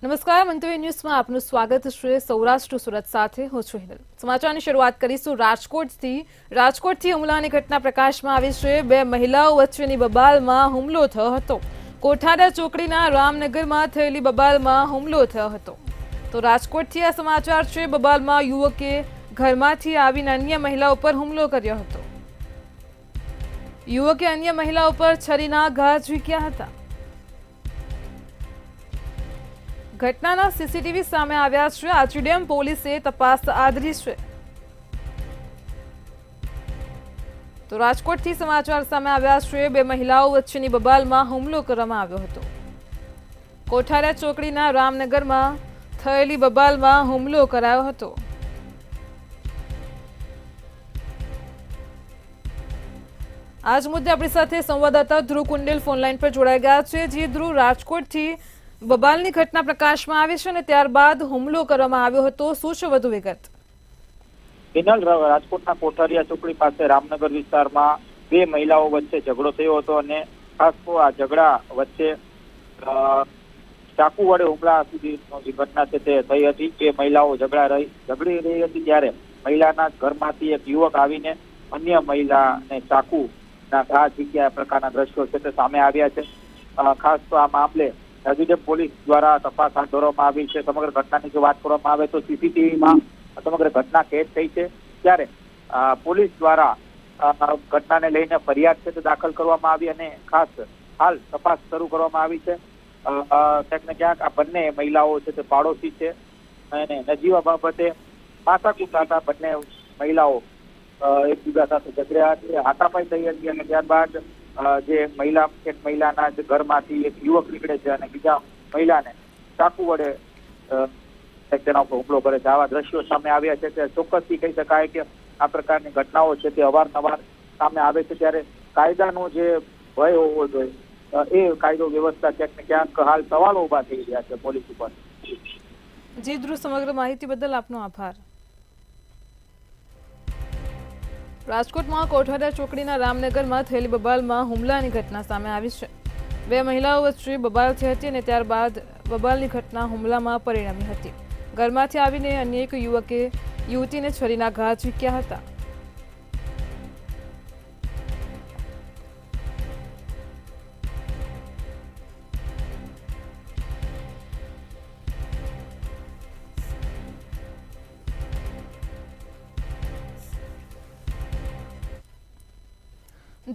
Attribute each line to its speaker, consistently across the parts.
Speaker 1: નમસ્કાર, મંતવ્ય ન્યૂઝમાં આપનું સ્વાગત છે। સૌરાષ્ટ્ર સુરત સાથે હું છું હિનલ। સમાચારની શરૂઆત કરીશું રાજકોટથી હુમલાની ઘટના પ્રકાશમાં આવી છે। બે મહિલાઓ વચ્ચેની બબાલમાં હુમલો થયો હતો। કોઠારા ચોકડીના રામનગરમાં થયેલી બબાલમાં હુમલો થયો હતો। તો રાજકોટથી આ સમાચાર છે। બબાલમાં યુવકે ઘરમાંથી આવીને અન્ય મહિલા ઉપર હુમલો કર્યો હતો। યુવકે અન્ય મહિલા ઉપર છરીના ઘા ઝીંક્યા હતા। ઘટનાના સીસીટીવી સામે આવ્યા છે। આચીડેમ પોલીસે તપાસ આદરી છે। તો રાજકોટથી સમાચાર સામે આવ્યા છે। બે મહિલાઓ વચ્ચેની બબાલમાં હુમલો કરવામાં આવ્યો હતો। કોઠારા ચોકડીના રામનગરમાં થયેલી બબાલમાં હુમલો કરાયો હતો। આજ મુદ્દે આપણી સાથે સંવાદદાતા ધ્રુવ કુંડેલ ફોનલાઈન પર જોડાઈ ગયા છે। જે ધ્રુવ, રાજકોટથી બબાલની ઘટના પ્રકાશમાં આવી છે અને ત્યારબાદ હુમલો કરવામાં આવ્યો હતો, શું છે વધુ વિગત?
Speaker 2: રાજકોટના કોઠારિયા ચોકડી પાસે રામનગર વિસ્તારમાં બે મહિલાઓ વચ્ચે ઝઘડો થયો હતો અને ખાસ તો આ ઝઘડા વચ્ચે ચાકુ વડે હુમલા સુધીનો જે ઘટના છે તે થઈ હતી। બે મહિલાઓ ઝઘડી રહી હતી ત્યારે મહિલાના ઘરમાંથી એક યુવક આવીને અન્ય મહિલાને ચાકુના ઘા ઝીંક્યા પ્રકારના દ્રશ્યો છે તે સામે આવ્યા છે। ખાસ તો આ મામલે આચીડેમ પોલીસ દ્વારા તપાસ હાથ ધરવામાં આવી છે। સમગ્ર ઘટનાની જો વાત કરવામાં આવે તો સીસીટીવીમાં સમગ્ર ઘટના કેદ થઈ છે। ત્યારે પોલીસ દ્વારા ઘટનાને લઈને ફરિયાદ છે તે દાખલ કરવામાં આવી અને ખાસ હાલ તપાસ શરૂ કરવામાં આવી છે। ક્યાંક ને ક્યાંક આ બંને મહિલાઓ છે તે પાડોશી છે અને નજીવા બાબતે માથાકૂટ હતા। બંને મહિલાઓ એકબીજા સાથે ઝઘડ્યા હતી, હાથાપાઈ થઈ હતી અને ત્યારબાદ એક મહિલાના ઘરમાંથી એક યુવક નીકળે છે અને બીજા મહિલાને ચાકુ વડે તેના ઉપર હુમલો કરે છે। આવા દ્રશ્યો સામે આવ્યા છે। તે ચોક્કસથી કહી શકાય કે આ પ્રકારની ઘટનાઓ છે તે અવારનવાર સામે આવે છે। ત્યારે કાયદાનો જે ભય હોવો જોઈએ એ કાયદો વ્યવસ્થા ક્યાંક ને ક્યાંક હાલ સવાલો ઉભા થઈ રહ્યા છે પોલીસ ઉપર।
Speaker 1: જી ધ્રુવ, સમગ્ર માહિતી બદલ આપનો આભાર। રાજકોટમાં કોઠારા ચોકડીના રામનગરમાં થયેલી બબાલમાં હુમલાની ઘટના સામે આવી છે। બે મહિલાઓ વચ્ચે બબાલ થઈ હતી અને ત્યારબાદ બબાલની ઘટના હુમલામાં પરિણમી હતી। ઘરમાંથી આવીને અન્ય એક યુવકે યુવતીને છરીના ઘા ઝીંક્યા હતા।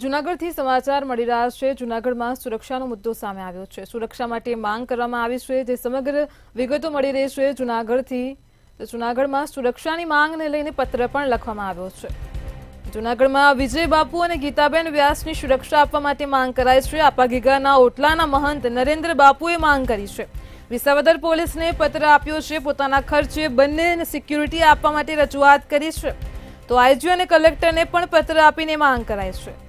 Speaker 1: જૂનાગઢથી સમાચાર મળી રહ્યા છે। જૂનાગઢમાં સુરક્ષાનો મુદ્દો સામે આવ્યો છે। સુરક્ષા માટે માંગ કરવામાં આવી છે। જે સમગ્ર વિગતો મળી રહી છે જૂનાગઢથી, જૂનાગઢમાં સુરક્ષાની માંગને લઈને પત્ર પણ લખવામાં આવ્યો છે। જૂનાગઢમાં વિજય બાપુ અને ગીતાબેન વ્યાસની સુરક્ષા આપવા માટે માંગ કરાઈ છે। આપા ગીગાના ઓટલાના મહંત નરેન્દ્ર બાપુએ માંગ કરી છે। વિસાવદર પોલીસને પત્ર આપ્યો છે। પોતાના ખર્ચે બંનેને સિક્યુરિટી આપવા માટે રજૂઆત કરી છે। તો આઈજી અને કલેક્ટરને પણ પત્ર આપીને માંગ કરાઈ છે।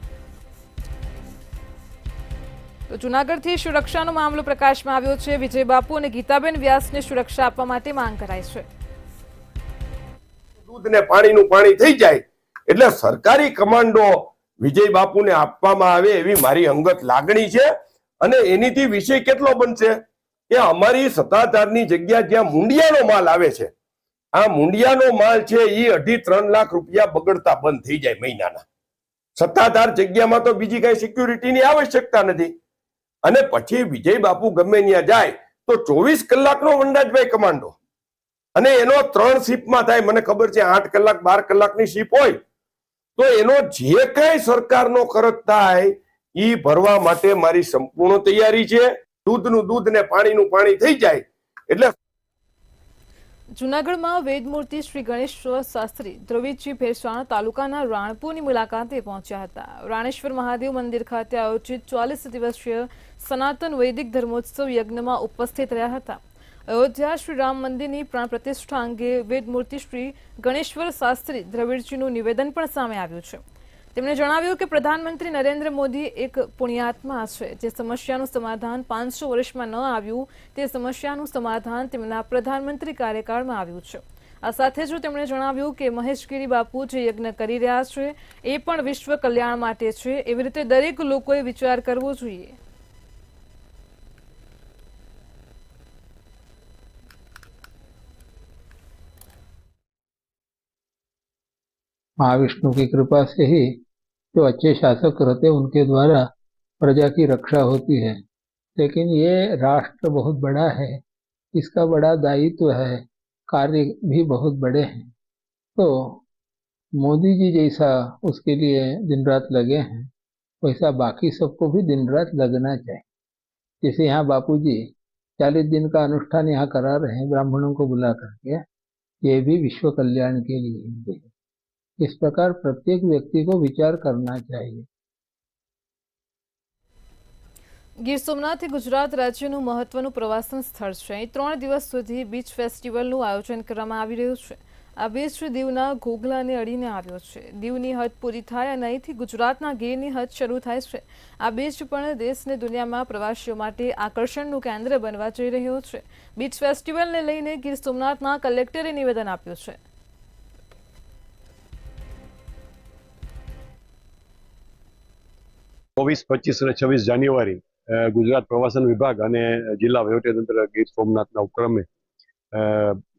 Speaker 1: તો જૂનાગઢથી સુરક્ષાનો મામલો પ્રકાશમાં આવ્યો છે। વિજય બાપુ અને ગીતાબેન વ્યાસને સુરક્ષા આપવા માટે માંગ કરાઈ છે।
Speaker 3: દૂધ ને પાણીનું પાણી થઈ જાય એટલે સરકારી કમાન્ડો વિજય બાપુને આપવામાં આવે એવી મારી અંગત લાગણી છે। અને એનીથી વિષય કેટલો બનશે કે અમારી સત્તાધારની જગ્યા જ્યાં મુંડિયાનો માલ આવે છે, આ મુંડિયાનો માલ છે એ 2.5-3 લાખ રૂપિયા બગડતા બંધ થઈ જાય મહિનાના। સત્તાધાર જગ્યામાં તો બીજી કઈ સિક્યુરિટીની આવશ્યકતા નથી। અને પછી વિજય બાપુ ગમે ત્યાં જાય તો 24 કલાકનો વનરાજભાઈ કમાન્ડો અને એનો 3 શિપમાં થાય। મને ખબર છે 8 કલાક 12 કલાકની શિપ હોય તો એનો જે કઈ સરકારનો ખર્ચ થાય એ ભરવા માટે મારી સંપૂર્ણ તૈયારી છે। દૂધનું દૂધ ને પાણીનું પાણી થઈ જાય એટલે
Speaker 1: જૂનાગઢમાં વેદમૂર્તિ શ્રી ગણેશ્વર શાસ્ત્રી દ્રવિડજી ભેસાણ તાલુકાના રાણપુરની મુલાકાતે પહોંચ્યા હતા। રાણેશ્વર મહાદેવ મંદિર ખાતે આયોજિત 40 દિવસીય સનાતન વૈદિક ધર્મોત્સવ યજ્ઞમાં ઉપસ્થિત રહ્યા હતા। અયોધ્યા શ્રી રામ મંદિરની પ્રાણ પ્રતિષ્ઠા અંગે વેદમૂર્તિ શ્રી ગણેશ્વર શાસ્ત્રી દ્રવિડજીનું નિવેદન પણ સામે આવ્યું છે। તેમણે જણાવ્યું કે પ્રધાનમંત્રી નરેન્દ્ર મોદી એક પુણ્યાત્મા છે। જે સમસ્યાનું સમાધાન 500 વર્ષમાં ન આવ્યું તે સમસ્યાનું સમાધાન તેમના પ્રધાનમંત્રી કાર્યકાળમાં આવ્યું છે। આ સાથે જ તેમણે જણાવ્યું કે મહેશગીરી બાપુ જે યજ્ઞ કરી રહ્યા છે એ પણ વિશ્વ કલ્યાણ માટે છે। એવી રીતે દરેક લોકોએ વિચાર કરવો જોઈએ।
Speaker 4: महाविष्णु की कृपा से ही जो अच्छे शासक रहते उनके द्वारा प्रजा की रक्षा होती है। लेकिन ये राष्ट्र बहुत बड़ा है, इसका बड़ा दायित्व है, कार्य भी बहुत बड़े हैं। तो मोदी जी जैसा उसके लिए दिन रात लगे हैं, वैसा बाकी सबको भी दिन रात लगना चाहिए। जैसे यहाँ बापू जी 40 दिन का अनुष्ठान यहाँ करा रहे हैं ब्राह्मणों को बुला करके, ये भी विश्व कल्याण के लिए है। इस प्रकार प्रत्येक व्यक्ति को विचार करना चाहिए।
Speaker 1: ગીર સોમનાથ એ ગુજરાત રાજ્યનું મહત્વનું પ્રવાસન સ્થળ છે. અહીં 3 દિવસ સુધી બીચ ફેસ્ટિવલનું આયોજન કરવામાં આવી રહ્યું છે. આ બીચ દીવના ઘોઘલાને અડીને આવ્યો છે. દીવની હદ પૂરી થાય અને અહીંથી ગુજરાતના ગીરની હદ શરૂ થાય છે. આ બીચ પણ દેશને દુનિયામાં પ્રવાસીઓ માટે આકર્ષણનું કેન્દ્ર બનવા જઈ રહ્યો છે. બીચ ફેસ્ટિવલને લઈને ગીર સોમનાથના કલેક્ટરે નિવેદન આપ્યું છે.
Speaker 5: 24, 25 અને 26 જાન્યુઆરી ગુજરાત પ્રવાસન વિભાગ અને જિલ્લા વહીવટીતંત્ર ગીર સોમનાથના ઉપક્રમે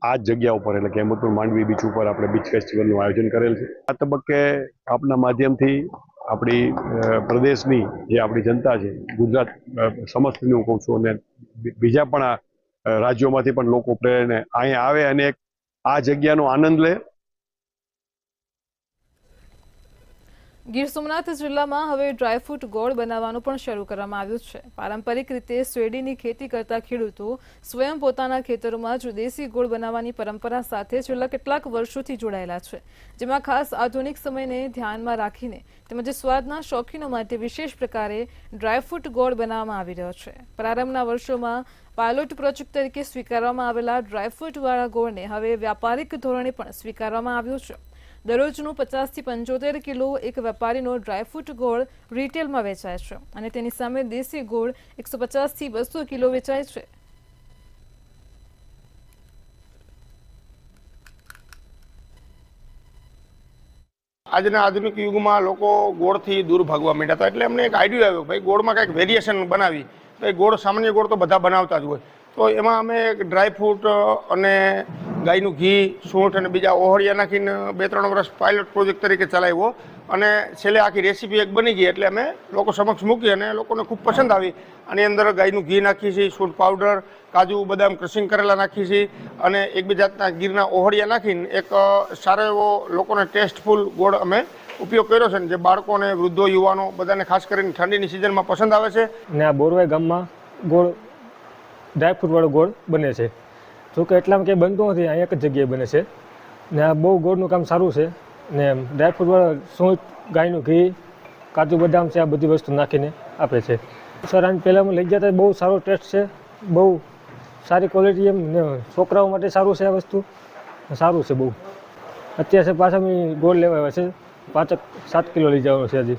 Speaker 5: આ જગ્યા ઉપર એટલે કે અહેમદપુર માંડવી બીચ ઉપર આપણે બીચ ફેસ્ટિવલનું આયોજન કરેલ છે. આ તબક્કે આપના માધ્યમથી આપણી પ્રદેશની જે આપણી જનતા છે, ગુજરાત સમસ્તની હું કહું છું, અને બીજા પણ રાજ્યોમાંથી પણ લોકો પ્રેરણે અહીંયા આવે અને આ જગ્યાનો આનંદ લે.
Speaker 1: ગીર સોમનાથ જિલ્લામાં હવે ડ્રાયફ્રૂટ ગોળ બનાવવાનું પણ શરૂ કરવામાં આવ્યું છે. પારંપરિક રીતે શેરડીની ખેતી કરતા ખેડૂતો સ્વયં પોતાના ખેતરોમાં જ દેશી ગોળ બનાવવાની પરંપરા સાથે છેલ્લા કેટલાક વર્ષોથી જોડાયેલા છે, જેમાં ખાસ આધુનિક સમયને ધ્યાનમાં રાખીને તેમજ સ્વાદના શોખીનો માટે વિશેષ પ્રકારે ડ્રાયફ્રૂટ ગોળ બનાવવામાં આવી રહ્યો છે. પ્રારંભના વર્ષોમાં પાયલોટ પ્રોજેક્ટ તરીકે સ્વીકારવામાં આવેલા ડ્રાયફ્રૂટવાળા ગોળને હવે વ્યાપારિક ધોરણે પણ સ્વીકારવામાં આવ્યું છે. દરરોજનું 50 થી 75 કિલો એક વેપારીનો ડ્રાયફ્રૂટ ગોળ રિટેલમાં વેચાય છે અને તેની સામે દેશી ગોળ 150 થી 200 કિલો વેચાય છે.
Speaker 6: આજના આધુનિક યુગમાં લોકો ગોળથી દૂર ભાગવા માંડ્યા હતા, એટલે અમને એક આઈડિયા આવ્યો, ભાઈ ગોળમાં કંઈક વેરિએશન બનાવી. તો એ ગોળ સામાન્ય ગોળ તો બધા બનાવતા જ હોય, તો એમાં અમે ડ્રાયફ્રૂટ અને ગાયનું ઘી, સૂંઠ અને બીજા ઓહળિયા નાખીને 2-3 વર્ષ પાયલોટ પ્રોજેક્ટ તરીકે ચલાવ્યો અને છેલ્લે આખી રેસીપી એક બની ગઈ. એટલે અમે લોકો સમક્ષ મૂકી અને લોકોને ખૂબ પસંદ આવી. આની અંદર ગાયનું ઘી નાખીએ છીએ, સૂંઠ પાવડર, કાજુ બદામ ક્રશિંગ કરેલા નાખીએ છીએ અને એક બે જાતના ગીરના ઓહળિયા નાખીને એક સારો એવો લોકોને ટેસ્ટફુલ ગોળ અમે ઉપયોગ કર્યો છે, જે બાળકોને, વૃદ્ધો, યુવાનો બધાને ખાસ કરીને ઠંડીની સિઝનમાં પસંદ આવે છે.
Speaker 7: ને આ બોરવાઈ ગામમાં ગોળ ડ્રાયફ્રૂટવાળો ગોળ બને છે. જોકે એટલામાં કંઈ બનતું નથી, અહીં એક જ જગ્યાએ બને છે ને આ બહુ ગોળનું કામ સારું છે. ને ડ્રાયફ્રૂટવાળા સૂંઠ, ગાયનું ઘી, કાજુ બદામ છે, આ બધી વસ્તુ નાખીને આપે છે. સર આને પહેલાં લઈ ગયા હતા, બહુ સારો ટેસ્ટ છે, બહુ સારી ક્વોલિટી, એમ ને છોકરાઓ માટે સારું છે, આ વસ્તુ સારું છે બહુ. અત્યારે પાછા અમે ગોળ લેવા આવ્યા છે, 5-7 કિલો લઈ જવાનું છે હજી.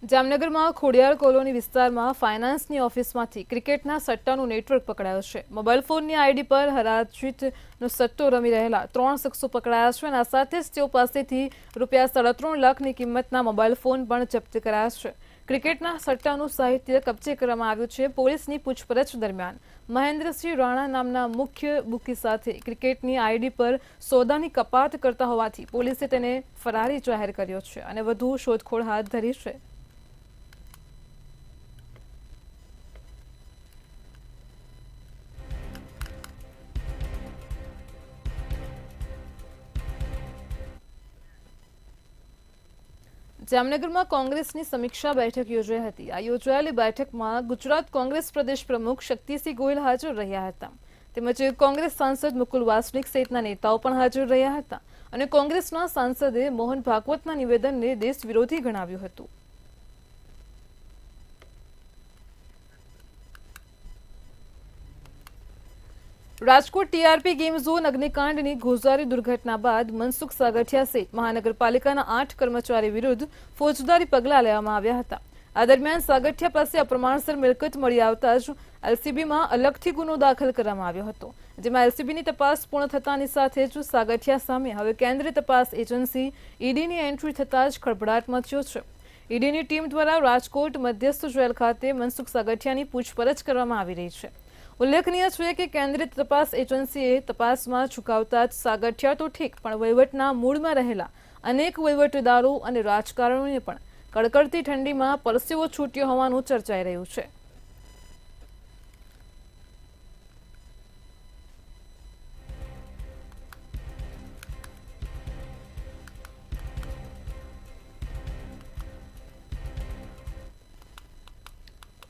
Speaker 1: જામનગરમાં ખોડિયાર કોલોની વિસ્તારમાં ફાઇનાન્સની ઓફિસમાંથી ક્રિકેટના સટ્ટાનું નેટવર્ક પકડાયું છે. મોબાઈલ ફોનની આઈડી પર હરાજીતનો સટ્ટો રમી રહેલા 3 શખ્સો પકડાયા છે અને આ સાથે જ તેઓ પાસેથી ₹3.5 લાખની કિંમતના મોબાઈલ ફોન પણ જપ્ત કરાયા છે. ક્રિકેટના સટ્ટાનું સાહિત્ય કબજે કરવામાં આવ્યું છે. પોલીસની પૂછપરછ દરમિયાન મહેન્દ્રસિંહ રાણા નામના મુખ્ય બુકી સાથે ક્રિકેટની આઈડી પર સોદાની કપાત કરતા હોવાથી પોલીસે તેને ફરારી જાહેર કર્યો છે અને વધુ શોધખોળ હાથ ધરી છે. જામનગરમાં કોંગ્રેસની સમીક્ષા બેઠક યોજાઈ હતી. આ યોજાયેલી બેઠકમાં ગુજરાત કોંગ્રેસ પ્રદેશ પ્રમુખ શક્તિસિંહ ગોહિલ હાજર રહ્યા હતા, તેમજ કોંગ્રેસ સાંસદ મુકુલ વાસનિક સહિતના નેતાઓ પણ હાજર રહ્યા હતા અને કોંગ્રેસના સાંસદે મોહન ભાગવતના નિવેદનને દેશ વિરોધી ગણાવ્યું હતું. રાજકોટ ટીઆરપી ગેમ ઝોન અગ્નિકાંડની ગોઝારી દુર્ઘટના બાદ મનસુખ સાગઠિયા સહિત મહાનગરપાલિકાના 8 કર્મચારી વિરુદ્ધ ફોજદારી પગલાં લેવામાં આવ્યા હતા. આ દરમિયાન સાગઠિયા પાસે અપ્રમાણસર મિલકત મળી આવતા જ એલસીબીમાં અલગથી ગુનો દાખલ કરવામાં આવ્યો હતો, જેમાં એલસીબીની તપાસ પૂર્ણ થતાની સાથે જ સાગઠિયા સામે હવે કેન્દ્રીય તપાસ એજન્સી ઈડીની એન્ટ્રી થતાં જ ખળભળાટ મચ્યો છે. ઈડીની ટીમ દ્વારા રાજકોટ મધ્યસ્થ જેલ ખાતે મનસુખ સાગઠિયાની પૂછપરછ કરવામાં આવી રહી છે. ઉલ્લેખનીય છે કે કેન્દ્રીય તપાસ એજન્સીએ તપાસમાં ચૂકાવતા જ સાગઠિયા તો ઠીક પણ વહીવટના મૂળમાં રહેલા અનેક વહીવટદારો અને રાજકારણીઓને પણ કડકડતી ઠંડીમાં પરસેવો છૂટ્યો હોવાનું ચર્ચાઈ રહ્યું છે.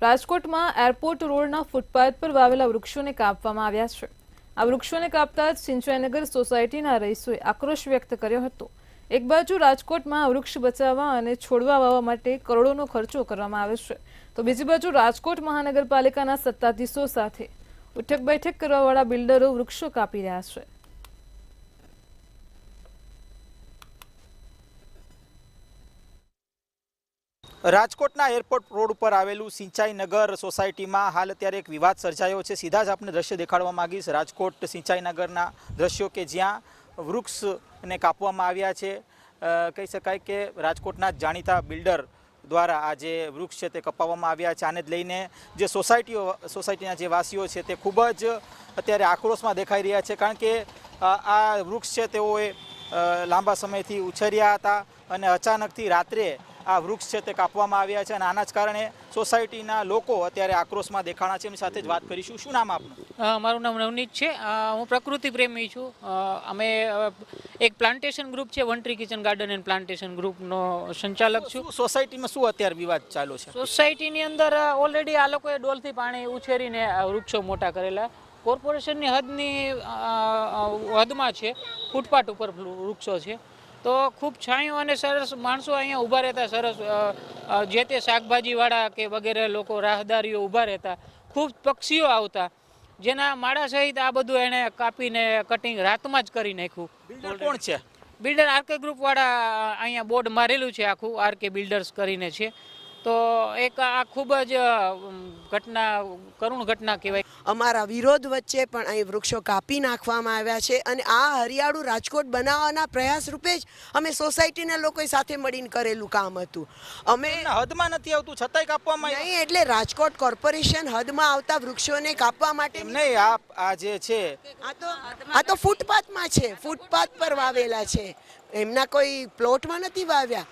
Speaker 1: રાજકોટમાં એરપોર્ટ રોડના ફૂટપાથ પર વાવેલા વૃક્ષોને કાપવામાં આવ્યા છે. આ વૃક્ષોને કાપતા જ સિંચાઈનગર સોસાયટીના રહીશોએ આક્રોશ વ્યક્ત કર્યો હતો. એક બાજુ રાજકોટમાં વૃક્ષ બચાવવા અને છોડવા વાવવા માટે કરોડોનો ખર્ચો કરવામાં આવે છે, તો બીજી બાજુ રાજકોટ મહાનગરપાલિકાના સત્તાધીશો સાથે ઉઠક બેઠક કરવાવાળા બિલ્ડરો વૃક્ષો કાપી રહ્યા છે.
Speaker 8: રાજકોટના એરપોર્ટ રોડ ઉપર આવેલું સિંચાઈનગર સોસાયટીમાં હાલ અત્યારે એક વિવાદ સર્જાયો છે. સીધા જ આપણે દ્રશ્ય દેખાડવા માંગીશ રાજકોટ સિંચાઈનગરના દ્રશ્યો કે જ્યાં વૃક્ષને કાપવામાં આવ્યા છે. કહી શકાય કે રાજકોટના જાણીતા બિલ્ડર દ્વારા આ જે વૃક્ષ છે તે કપાવવામાં આવ્યા છે. આને જ લઈને જે સોસાયટીના જે વાસીઓ છે તે ખૂબ જ અત્યારે આક્રોશમાં દેખાઈ રહ્યા છે, કારણ કે આ વૃક્ષ છે તેઓએ લાંબા સમયથી ઉછેર્યા હતા અને અચાનકથી રાત્રે આ વૃક્ષ છે તે કાપવામાં આવ્યા છે અને આના જ કારણે સોસાયટીના લોકો અત્યારે આક્રોશમાં દેખાણા છે. એમની સાથે જ વાત કરીશું. શું નામ આપનું?
Speaker 9: મારું નામ નવનીત છે. હું પ્રકૃતિ પ્રેમી છું. અમે એક પ્લાન્ટેશન ગ્રુપ છે, one tree kitchen garden and plantation ગ્રુપનો સંચાલક છું.
Speaker 8: સોસાયટીમાં શું અત્યારે વિવાદ ચાલુ છે?
Speaker 9: સોસાયટીની અંદર ઓલરેડી આ લોકોએ ડોલથી પાણી ઉછેરીને વૃક્ષો મોટા કરેલા. કોર્પોરેશનની હદમાં છે, ફૂટપાથ ઉપર વૃક્ષો છે, તો ખૂબ છાંયો અને સરસ માણસો અહીંયા ઊભા રહેતા, સરસ જે તે શાકભાજીવાળા કે વગેરે લોકો રાહદારીઓ ઊભા રહેતા, ખૂબ પક્ષીઓ આવતા, જેના માળા સહિત આ બધું એણે કાપીને કટિંગ રાતમાં જ કરી નાખ્યું.
Speaker 8: બિલ્ડર કોણ છે?
Speaker 9: બિલ્ડર આરકે ગ્રુપવાળા અહીંયા બોર્ડ મારેલું છે, આખું આરકે બિલ્ડર્સ કરીને છે. તો એક આ ખૂબ જ કરુણ ઘટના કહેવાય.
Speaker 10: અમારા વિરોધ વચ્ચે પણ અહીં વૃક્ષો કાપી નાખવામાં આવ્યા છે અને આ હરિયાળું રાજકોટ બનાવવાના પ્રયાસ રૂપે જ અમે સોસાયટીના લોકો સાથે મળીને કરેલું કામ હતું. અમે
Speaker 8: હદમાં નથી આવતું છતાંય કાપવામાં
Speaker 10: નહીં, એટલે રાજકોટ કોર્પોરેશન હદમાં આવતા વૃક્ષોને કાપવા માટે
Speaker 8: નહીં. આ જે છે
Speaker 10: આ તો ફૂટપાથમાં છે, ફૂટપાથ પર વાવેલા છે, એમના કોઈ પ્લોટમાં નથી વાવ્યા.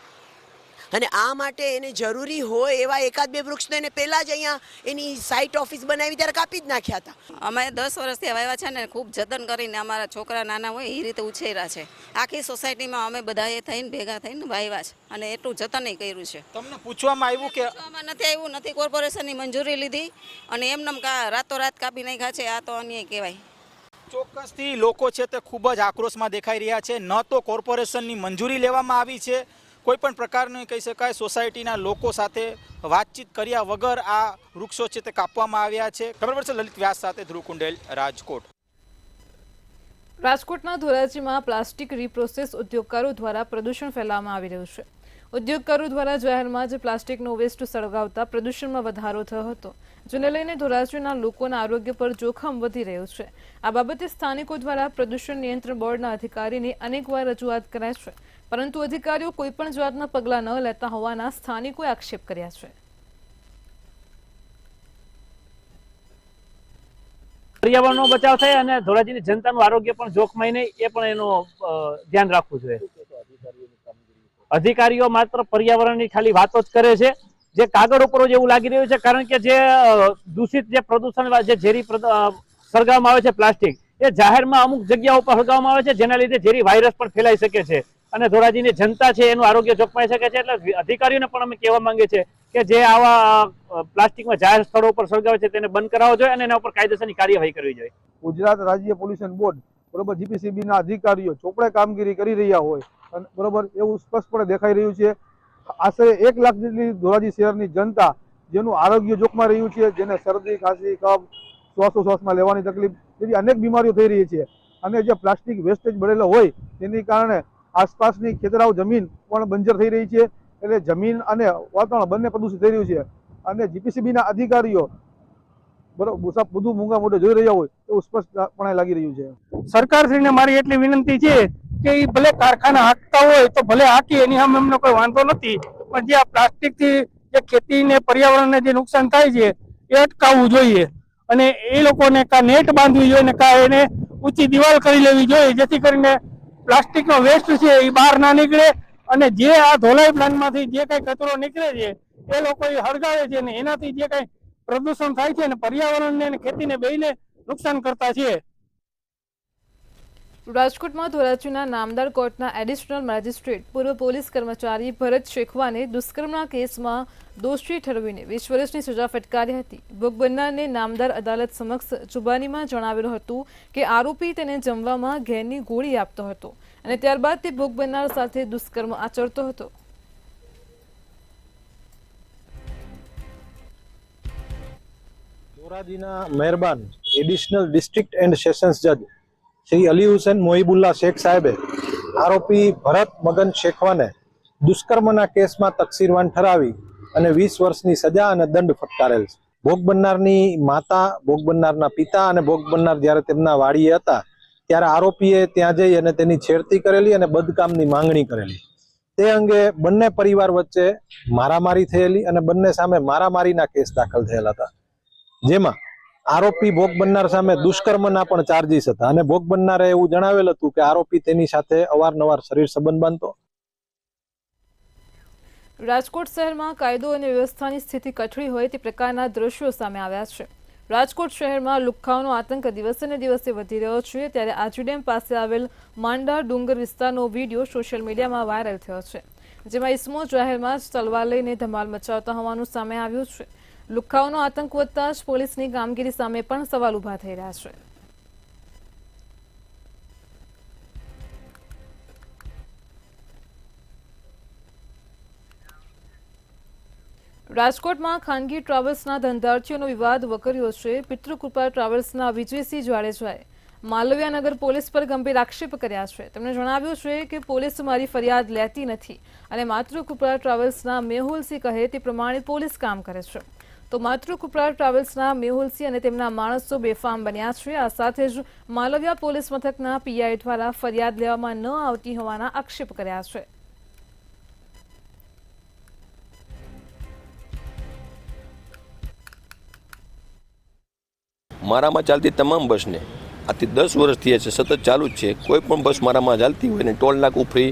Speaker 10: અને આ માટે એને જરૂરી હોય એવા એકાદ બે વૃક્ષ તો એને પહેલા જ અહીંયા એની સાઇટ ઓફિસ બનાવી ત્યારે કાપી જ નાખ્યા હતા.
Speaker 11: અમે 10 વર્ષથી વાવ્યા છે ને ખૂબ જતન કરીને અમારા છોકરા નાના હોય એ રીતે ઉછેર્યા છે. આખી સોસાયટીમાં અમે બધાએ થઈને ભેગા થઈને વાવ્યા છે અને એટલું જતન કર્યું છે.
Speaker 8: તમને પૂછવામાં આવ્યું કે?
Speaker 11: નથી આવ્યું, નથી કોર્પોરેશનની મંજૂરી લીધી અને એમને રાતોરાત કાપી નાખ્યા છે. આ તો અન્યાય કહેવાય.
Speaker 8: ચોક્કસથી લોકો છે તે ખૂબ જ આક્રોશમાં દેખાઈ રહ્યા છે. ન તો કોર્પોરેશનની મંજૂરી લેવામાં આવી છે, કોઈ પણ પ્રકારનું કહી શકાય સોસાયટીના લોકો સાથે વાતચીત કર્યા વગર આ વૃક્ષો છે તે કાપવામાં આવ્યા છે. ખબર પડશે લલિત વ્યાસ સાથે ધ્રુવ કુંડેલ, રાજકોટ.
Speaker 1: રાજકોટના ધોરાજીમાં પ્લાસ્ટિક રીપ્રોસેસ ઉદ્યોગકારો દ્વારા પ્રદૂષણ ફેલાવવામાં આવી રહ્યું છે. ઉદ્યોગકારો દ્વારા જાહેરમાં જ પ્લાસ્ટિકનો વેસ્ટ સળગાવતા પ્રદૂષણમાં વધારો થયો હતો, જેને લઈને ધોરાજીના લોકોના આરોગ્ય પર જોખમ વધી રહ્યું છે. આ બાબતે સ્થાનિકો દ્વારા પ્રદૂષણ નિયંત્રણ બોર્ડના અધિકારીને અનેકવાર રજૂઆત કરાઈ છે, પરંતુ અધિકારીઓ કોઈ પણ જાતના પગલાં ન લેતા હોવાના સ્થાનિકોએ આક્ષેપ કર્યા છે.
Speaker 12: પર્યાવરણનો બચાવ થાય અને ધોરાજીની જનતાનું આરોગ્ય પણ જોખમાય નહીં, એ પણ એનું ધ્યાન રાખવું જોઈએ. અધિકારીઓ માત્ર પર્યાવરણની ખાલી વાતો જ કરે છે, જે કાગળ ઉપર એવું લાગી રહ્યું છે, કારણ કે જે દૂષિત જે પ્રદૂષણ જે ઝેરી સળગાવવામાં આવે છે પ્લાસ્ટિક, એ જાહેરમાં અમુક જગ્યાઓ પર સળગાવવામાં આવે છે, જેના લીધે ઝેરી વાયરસ પણ ફેલાઈ શકે છે અને ધોરાજીની જનતા છે એનું આરોગ્ય જોખમાઈ શકે છે. એટલે અધિકારીઓને પણ અમે કહેવા માંગીએ છીએ કે જે આવા પ્લાસ્ટિકમાં જાહેર સ્થળો ઉપર સળગાવે છે તેને બંધ કરાવવો જોઈએ અને એના ઉપર કાયદેસરની કાર્યવાહી કરવી જોઈએ.
Speaker 13: ગુજરાત રાજ્ય પોલ્યુશન બોર્ડ બરોબર જીપીસીબીના અધિકારીઓ ચોપડે કામગીરી કરી રહ્યા હોય બરોબર એવું સ્પષ્ટપણે દેખાઈ રહ્યું છે. આશરે 1 લાખ જેટલી ધોરાજી શહેરની જનતા જેનું આરોગ્ય જોખમાઈ રહ્યું છે, જેને શરદી, ખાંસી, કફ, શ્વાસોશ્વાસમાં લેવાની તકલીફ જેવી અનેક બીમારીઓ થઈ રહી છે. અને જે પ્લાસ્ટિક વેસ્ટેજ ભરેલો હોય તેની કારણે આસપાસની ખેતરાઓ જમીન પણ બંજર થઈ રહી છે, એટલે જમીન અને વાતાવરણ બંને પ્રદૂષિત થઈ રહ્યું છે. અને જીપીસીબીના અધિકારીઓ બરોબર બધું મૂંગા મોઢે જોઈ રહ્યા હોય એવું સ્પષ્ટપણે લાગી રહ્યું છે.
Speaker 7: સરકારશ્રીને મારી એટલી વિનંતી છે કે એ ભલે કારખાના હાંકતા હોય તો ભલે હાંકી, એની સામે એમને કોઈ વાંધો નથી, પણ જે આ પ્લાસ્ટિકથી જે ખેતીને પર્યાવરણને જે નુકસાન થાય છે એ અટકાવવું જોઈએ. અને એ લોકોને કાં નેટ બાંધવી જોઈએ ને કાં એને ઊંચી દિવાલ કરી લેવી જોઈએ, જેથી કરીને પ્લાસ્ટિકનો વેસ્ટ છે એ બહાર ના નીકળે અને જે આ ધોલાઈ પ્લાન્ટમાંથી જે કઈ કચરો નીકળે છે એ લોકો હળગાવે છે ને એનાથી જે કઈ પ્રદૂષણ થાય છે અને પર્યાવરણને અને ખેતીને બેયને નુકસાન કરતા છે.
Speaker 1: રાજકોટમાં ધોરાજીના નામદાર કોર્ટના એડિશનલ મેજિસ્ટ્રેટ પૂર્વ પોલીસ કર્મચારી ભરત શેખવાને દુષ્કર્મના કેસમાં દોષી ઠરવીને 20 વર્ષની સજા ફટકારી હતી. ભોગ બનનારને નામદાર અદાલત સમક્ષ જુબાનીમાં જણાવેલું હતું કે આરોપી તેને જમવામાં ઘેરની ગોળી આપતો હતો અને ત્યારબાદ તે ભોગ બનનાર સાથે દુષ્કર્મ આચરતો હતો.
Speaker 14: ધોરાજીના મહેરબાન એડિશનલ ડિસ્ટ્રિક્ટ એન્ડ સેશન્સ જજ શ્રી અલી હુસૈન મોહિબુલ્લા શેખ સાહેબે આરોપી ભરત મગન શેખવાને દુષ્કર્મના કેસમાં તકસીરવાન ઠરાવી અને 20 વર્ષની સજા અને દંડ ફટકારેલ છે. ભોગ બનનારની માતા, ભોગ બનનારના પિતા અને ભોગ બનનાર જ્યારે તેમના વાડીએ હતા ત્યારે આરોપીએ ત્યાં જઈ અને તેની છેડતી કરેલી અને બદકામની માંગણી કરેલી. તે અંગે બંને પરિવાર વચ્ચે મારામારી થયેલી અને બંને સામે મારામારીના કેસ દાખલ થયેલા હતા, જેમાં આરોપી ભોગ બનનાર સામે દુષ્કર્મના પણ ચાર્જીસ હતા અને ભોગ બનનારે એવું જણાવેલ હતું કે આરોપી તેની સાથે અવારનવાર શરીર સંબંધ બાંધતો.
Speaker 1: રાજકોટ શહેરમાં કાયદો અને વ્યવસ્થાની સ્થિતિ કથળી હોય તે પ્રકારના દ્રશ્યો સામે આવ્યા છે. રાજકોટ શહેરમાં લુખ્ખાઓનો આતંક દિવસે ને દિવસે વધી રહ્યો છે, ત્યારે આજી ડેમ પાસે આવેલ માંડા ડુંગર વિસ્તારનો વિડીયો સોશિયલ મીડિયામાં વાયરલ થયો છે, જેમાં ઇસમો જાહેરમાં જ તલવાર લઈને ધમાલ મચાવતા હોવાનું સામે આવ્યું છે. લુખ્ખાઓનો આતંક વધતા જ પોલીસની કામગીરી સામે પણ સવાલ ઉભા થઈ રહ્યા છે. રાજકોટમાં ખાનગી ટ્રાવેલ્સના ધંધાર્થીઓનો વિવાદ વકર્યો છે. પિતૃકૃપા ટ્રાવેલ્સના વિજયસિંહ જાડેજાએ માલવ્યાનગર પોલીસ પર ગંભીર આક્ષેપ કર્યા છે. તેમણે જણાવ્યું છે કે પોલીસ મારી ફરિયાદ લેતી નથી અને માતૃકૃપા ટ્રાવેલ્સના મેહુલસિંહ કહે તે પ્રમાણે પોલીસ કામ કરે છે. તો માતૃકૃપા ટ્રાવેલ્સના મેહુલસિંહ અને તેમના માણસો બેફામ બન્યા છે. આ સાથે જ માલવ્યા પોલીસ મથકના પીઆઈ દ્વારા ફરિયાદ લેવામાં ન આવતી હોવાના આક્ષેપ કર્યા છે.
Speaker 15: મારામાં ચાલતી તમામ બસને આથી 10 વર્ષ થયા છે, સતત ચાલુ જ છે. કોઈ પણ બસ મારામાં ચાલતી હોય ને ટોલ નાકું ફ્રી,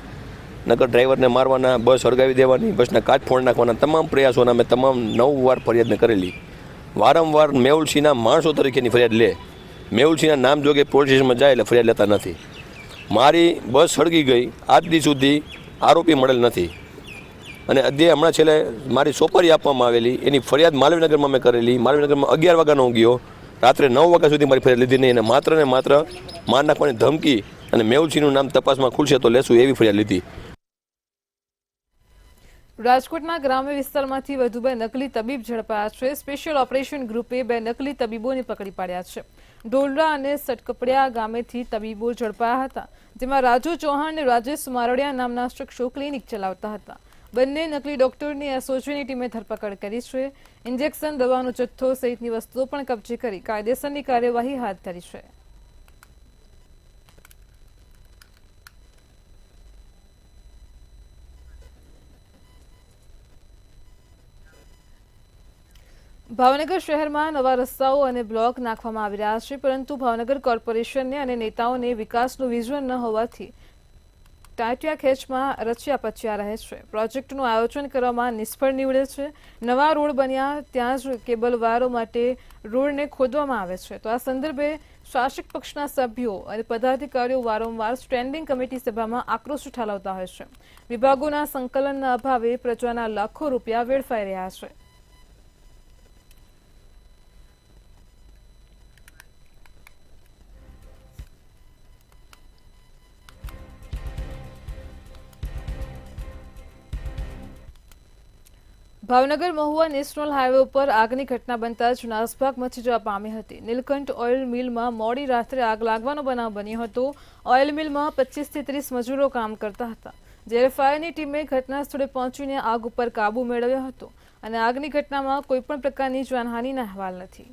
Speaker 15: નકર ડ્રાઈવરને મારવાના, બસ સળગાવી દેવાની, બસના કાચ ફોડ નાખવાના તમામ પ્રયાસોના મેં તમામ 9 વાર ફરિયાદ મેં કરેલી. વારંવાર મેહુલસિંહના માણસો તરીકેની ફરિયાદ લે, મેહુલસિંહના નામ જોગે પોલીસ સ્ટેશનમાં જાય એટલે ફરિયાદ લેતા નથી. મારી બસ સળગી ગઈ, આજ દી સુધી આરોપી મળેલ નથી અને અધ્યય હમણાં છેલ્લે મારી સોપારી આપવામાં આવેલી, એની ફરિયાદ માલવીનગરમાં મેં કરેલી. માલવીનગરમાં 11 વાગ્યાનો ગયો, રાત્રે 9 વાગ્યા સુધી મારી ફરિયાદ લીધી નહીં અને માત્ર ને માત્ર માર નાખવાની ધમકી અને મેહુલસિંહનું નામ તપાસમાં ખુલશે તો લેશું એવી ફરિયાદ લીધી.
Speaker 1: રાજકોટના ગ્રામ્ય વિસ્તારમાંથી વધુ 2 નકલી તબીબ ઝડપાયા છે. સ્પેશિયલ ઓપરેશન ગ્રુપે 2 નકલી તબીબોને પકડી પાડ્યા છે. ઢોલરા અને સટકપડિયા ગામેથી તબીબો ઝડપાયા હતા, જેમાં રાજુ ચૌહાણ અને રાજેશ મારડિયા નામના શખ્સો ક્લિનિક ચલાવતા હતા. બંને નકલી ડોક્ટરની એસઓજીની ટીમે ધરપકડ કરી છે. ઇન્જેક્શન, દવાનો જથ્થો સહિતની વસ્તુઓ પણ કબજે કરી કાયદેસરની કાર્યવાહી હાથ ધરી છે. ભાવનગર શહેરમાં નવા રસ્તાઓ અને બ્લોક નાખવામાં આવી રહ્યા છે, પરંતુ ભાવનગર કોર્પોરેશનને અને નેતાઓને વિકાસનું વિઝન ન હોવાથી ટાંટિયા ખેંચમાં રચ્યા પચ્યા રહે છે. પ્રોજેક્ટનું આયોજન કરવામાં નિષ્ફળ નીવડે છે. નવા રોડ બન્યા ત્યાં જ કેબલ વાયરો માટે રોડને ખોદવામાં આવે છે. તો આ સંદર્ભે શાસક પક્ષના સભ્યો અને પદાધિકારીઓ વારંવાર સ્ટેન્ડિંગ કમિટી સભામાં આક્રોશ ઠાલવતા હોય છે. વિભાગોના સંકલનના અભાવે પ્રજાના લાખો રૂપિયા વેડફાઈ રહ્યા છે. ભાવનગર મહુવા નેશનલ હાઈવે ઉપર આગની ઘટના બનતા જ નાસભાગ મચી જવા પામી હતી. નીલકંઠ ઓઇલ મિલમાં મોડી રાત્રે આગ લાગવાનો બનાવ બન્યો હતો. ઓઇલ મિલમાં 25 થી 30 મજૂરો કામ કરતા હતા, જ્યારે ફાયરની ટીમે ઘટના સ્થળે પહોંચીને આગ ઉપર કાબુ મેળવ્યો હતો અને આગની ઘટનામાં કોઈપણ પ્રકારની જાનહાનિના અહેવાલ નથી.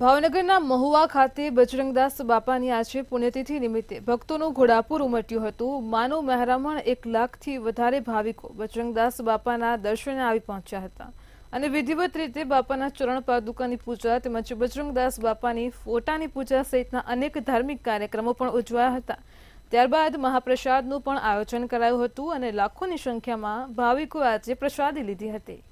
Speaker 1: ભાવનગરના મહુવા ખાતે બજરંગદાસ બાપાની આજે પુણ્યતિથિ નિમિત્તે ભક્તોનું ઘોડાપુર ઉમટ્યું હતું. માનો મહેરામણ 1 લાખથી વધારે ભાવિકો બજરંગદાસ બાપાના દર્શને આવી પહોંચ્યા હતા અને વિધિવત રીતે બાપાના ચરણ પાદુકાની પૂજા તેમજ બજરંગદાસ બાપાની ફોટાની પૂજા સહિતના અનેક ધાર્મિક કાર્યક્રમો પણ ઉજવાયા હતા. ત્યારબાદ મહાપ્રસાદનું પણ આયોજન કરાયું હતું અને લાખોની સંખ્યામાં ભાવિકો આજે પ્રસાદી લીધી હતી.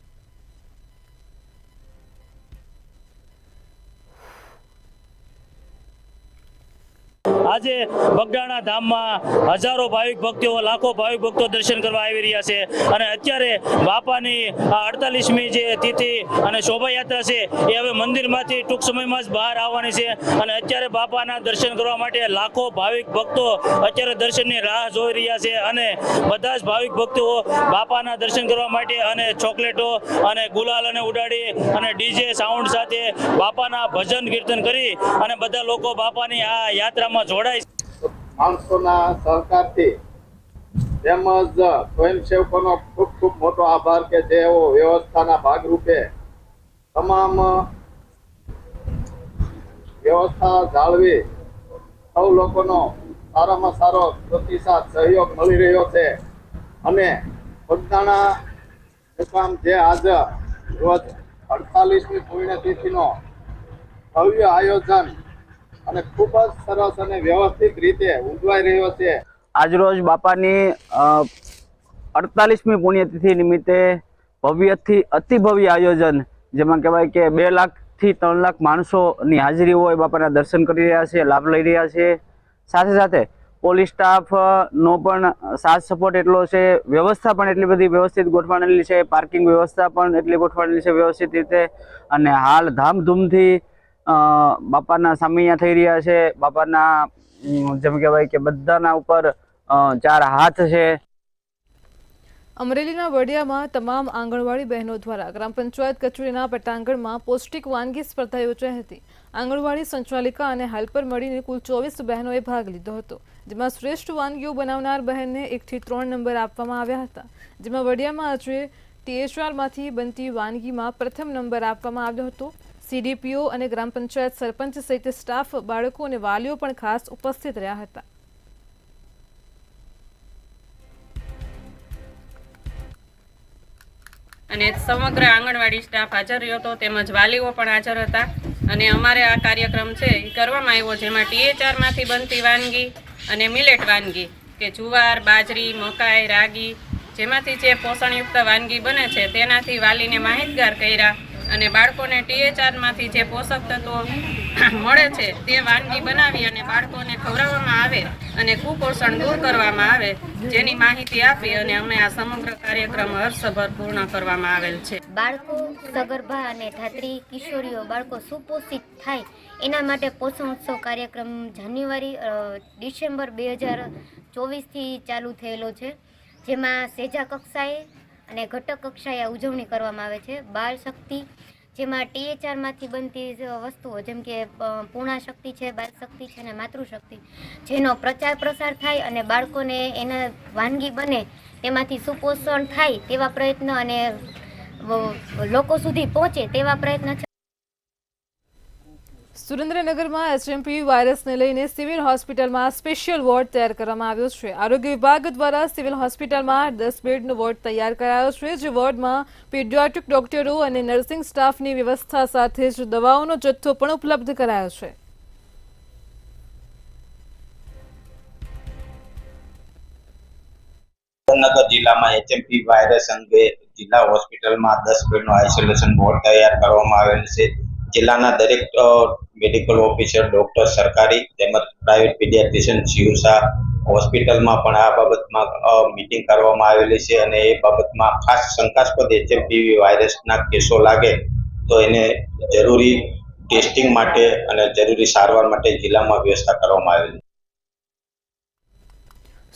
Speaker 12: આજે બગડાણા ધામમાં હજારો ભાવિક ભક્તો, લાખો ભાવિક ભક્તો દર્શન કરવા આવી રહ્યા છે અને અત્યારે બાપાની આ 48મી જે તિથિ અને શોભાયાત્રા છે એ હવે મંદિરમાંથી ટૂંક સમયમાં જ બહાર આવવાની છે અને અત્યારે બાપાના દર્શન કરવા માટે લાખો ભાવિક ભક્તો અત્યારે દર્શનની રાહ જોઈ રહ્યા છે અને બધા જ ભાવિક ભક્તો બાપાના દર્શન કરવા માટે અને ચોકલેટો અને ગુલાલ અને ઉડાડી અને ડીજે સાઉન્ડ સાથે બાપાના ભજન કીર્તન કરી અને બધા લોકો બાપાની આ યાત્રામાં જોડાય.
Speaker 16: માણસોના સહકારથી તેમજ સ્વયંસેવકોનો ખૂબ ખૂબ મોટો આભાર કે જેઓ વ્યવસ્થાના ભાગરૂપે તમામ વ્યવસ્થા જાળવી સૌ લોકોનો સારામાં સારો પ્રતિસાદ સહયોગ મળી રહ્યો છે અને બગદાણા મુકામ જે આજે રોજ 48મી પુણ્યતિથિનો ભવ્ય આયોજન અને ખૂબ જ સરસ અને વ્યવસ્થિત રીતે ઉજવાઈ રહ્યો છે.
Speaker 12: આજરોજ બાપાની 48મી પુણ્યતિથિ નિમિત્તે ભવ્યથી અતિ ભવ્ય આયોજન, જેમાં કહેવાય કે 2 લાખથી 3 લાખ માણસોની હાજરી હોય, બાપાના દર્શન કરી રહ્યા છે, લાભ લઈ રહ્યા છે. સાથે સાથે પોલીસ સ્ટાફનો પણ સાથ સપોર્ટ એટલો છે, વ્યવસ્થા પણ એટલી બધી વ્યવસ્થિત ગોઠવાયેલી છે, પાર્કિંગ વ્યવસ્થા પણ એટલી ગોઠવાયેલી છે વ્યવસ્થિત રીતે અને હાલ ધામધૂમથી બાપાના સામૈયા થઈ રહ્યા છે. બાપાના જેમ કહેવાય કે બધાના ઉપર 4 હાથ છે.
Speaker 1: અમરેલીના વડિયામાં તમામ આંગણવાડી બહેનો દ્વારા ગ્રામ પંચાયત કચેરીના પટાંગણમાં પૌષ્ટિક વાનગી સ્પર્ધા યોજાઈ હતી. આંગણવાડી સંચાલિકા અને હેલ્પર મળીને કુલ 24 બહેનોએ ભાગ લીધો હતો, જેમાં શ્રેષ્ઠ વાનગીઓ બનાવનાર બહેનને 1 થી 3 નંબર આપવામાં આવ્યા હતા. જેમાં વડિયામાં આજે THRમાંથી બનતી વાનગીમાં પ્રથમ નંબર આપવામાં આવ્યો હતો. CDPO અને ગ્રામ પંચાયત સરપંચ સહિત સ્ટાફ, બાળકો અને વાલીઓ પણ ખાસ ઉપસ્થિત રહ્યા હતા.
Speaker 11: અને સમગ્ર આંગણવાડી સ્ટાફ હાજર રહ્યો હતો તેમજ વાલીઓ પણ હાજર હતા અને અમારે આ કાર્યક્રમ છે એ કરવામાં આવ્યો, જેમાં THRમાંથી બનતી વાનગી અને મિલેટ વાનગી કે જુવાર, બાજરી, મકાઈ, રાગી, જેમાંથી જે પોષણયુક્ત વાનગી બને છે તેનાથી વાલીને માહિતગાર કર્યા અને બાળકોને THRમાંથી જે પોષક તત્વો મળે છે તે વાનગી બનાવી અને બાળકોને ખવડાવવામાં આવે અને કુપોષણ દૂર કરવામાં આવે, જેની માહિતી આપી અને અમે આ સમગ્ર કાર્યક્રમ હર્ષભર પૂર્ણ કરવામાં આવેલ છે.
Speaker 17: બાળકો, સગર્ભા અને ધાત્રી કિશોરીઓ બાળકો સુપોષિત થાય એના માટે પોષણ ઉત્સવ કાર્યક્રમ ડિસેમ્બર 2024થી ચાલુ થયેલો છે, જેમાં સેજા કક્ષાએ અને ઘટક કક્ષાએ ઉજવણી કરવામાં આવે છે. બાળ શક્તિ, જેમાં THRમાંથી બનતી વસ્તુઓ જેમ કે પૂર્ણા શક્તિ છે, બાળ શક્તિ છે અને માતૃશક્તિ, જેનો પ્રચાર પ્રસાર થાય અને બાળકોને એના વાનગી બને તેમાંથી સુપોષણ થાય તેવા પ્રયત્ન અને લોકો સુધી પહોંચે તેવા પ્રયત્ન છે.
Speaker 1: સુરેન્દ્રનગરમાં HMP વાયરસને લઈને સિવિલ હોસ્પિટલમાં સ્પેશિયલ વોર્ડ તૈયાર કરવામાં આવ્યો છે. આરોગ્ય વિભાગ દ્વારા સિવિલ હોસ્પિટલમાં 10 બેડનો વોર્ડ તૈયાર કરાયો છે, જે વોર્ડમાં પીડિયાટ્રિક ડોક્ટરો અને નર્સિંગ સ્ટાફની વ્યવસ્થા સાથે જ દવાઓનો જથ્થો પણ ઉપલબ્ધ કરાયો છે.
Speaker 18: સુરેન્દ્રનગર જિલ્લામાં HMP વાયરસ અંગે જિલ્લા હોસ્પિટલમાં 10 બેડનો આઇસોલેશન વોર્ડ તૈયાર કરવામાં આવેલ છે. જિલ્લાના દરેક મેડિકલ ઓફિસર, ડોક્ટર, સરકારી તેમજ પ્રાઇવેટ પીડિયાટ્રિશિયન શિવસા હોસ્પિટલમાં પણ આ બાબતમાં મીટિંગ કરવામાં આવેલી છે અને એ બાબતમાં ખાસ શંકાસ્પદ HMP વાયરસના કેસો લાગે તો એને જરૂરી ટેસ્ટિંગ માટે અને જરૂરી સારવાર માટે જિલ્લામાં વ્યવસ્થા કરવામાં આવેલી છે.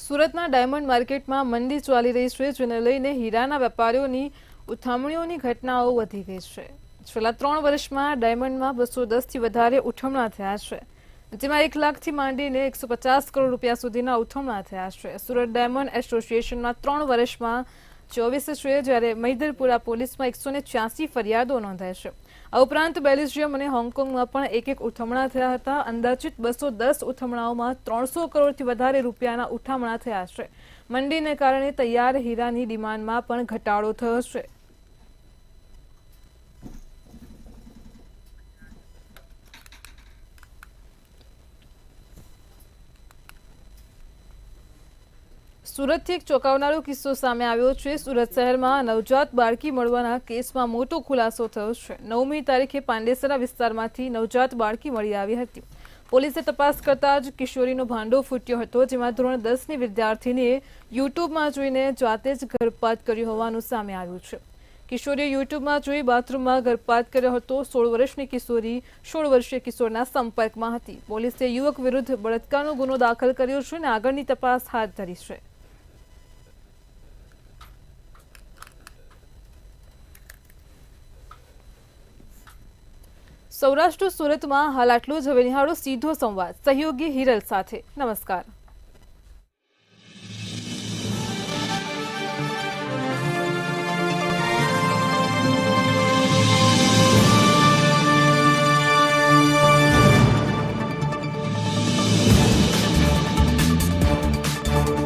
Speaker 1: સુરતના ડાયમંડ માર્કેટમાં મંદી ચાલી રહી છે, જેને લઈને હીરાના વેપારીઓની ઉઠામણીઓની ઘટનાઓ વધી ગઈ છે. છેલ્લા 3 વર્ષમાં ડાયમંડમાં 210થી વધારે ઉઠમણા થયા છે, જેમાં 1 લાખથી માંડીને 150 કરોડ રૂપિયા સુધીના ઉઠમણા થયા છે. સુરત ડાયમંડ એસોસિએશનમાં 3 વર્ષમાં 24 છે, જ્યારે મૈદરપુરા પોલીસમાં 186 ફરિયાદો નોંધાઈ છે. આ ઉપરાંત બેલ્જિયમ અને હોંગકોંગમાં પણ એક ઉઠમણા થયા હતા. અંદાજિત 210 ઉઠમણાઓમાં 300 કરોડથી વધારે રૂપિયાના ઉઠામણા થયા છે. મંદીને કારણે તૈયાર હીરાની ડિમાન્ડમાં પણ ઘટાડો થયો છે. સુરતથી એક ચોંકાવનારો કિસ્સો સામે આવ્યો છે. સુરત શહેરમાં નવજાત બાળકી મળવાના કેસમાં મોટો ખુલાસો થયો છે. 9મી તારીખે પાંડેસરા વિસ્તારમાંથી નવજાત બાળકી મળી આવી હતી. પોલીસે તપાસ કરતા જ કિશોરીનો ભાંડો ફૂટ્યો હતો, જેમાં ધોરણ 10ની વિદ્યાર્થીનીએ યુટ્યુબમાં જોઈને જાતે જ ગર્ભપાત કર્યો હોવાનું સામે આવ્યું છે. કિશોરીએ યુટ્યુબમાં જોઈ બાથરૂમમાં ગર્ભપાત કર્યો હતો. 16 વર્ષની કિશોરી 16 વર્ષીય કિશોરના સંપર્કમાં હતી. પોલીસે યુવક વિરુદ્ધ બળાત્કારનો ગુનો દાખલ કર્યો છે અને આગળની તપાસ હાથ ધરી છે. સૌરાષ્ટ્ર સુરતમાં હાલ આટલું જ. હવે નિહાળો સીધો સંવાદ સહયોગી હિરલ સાથે. નમસ્કાર.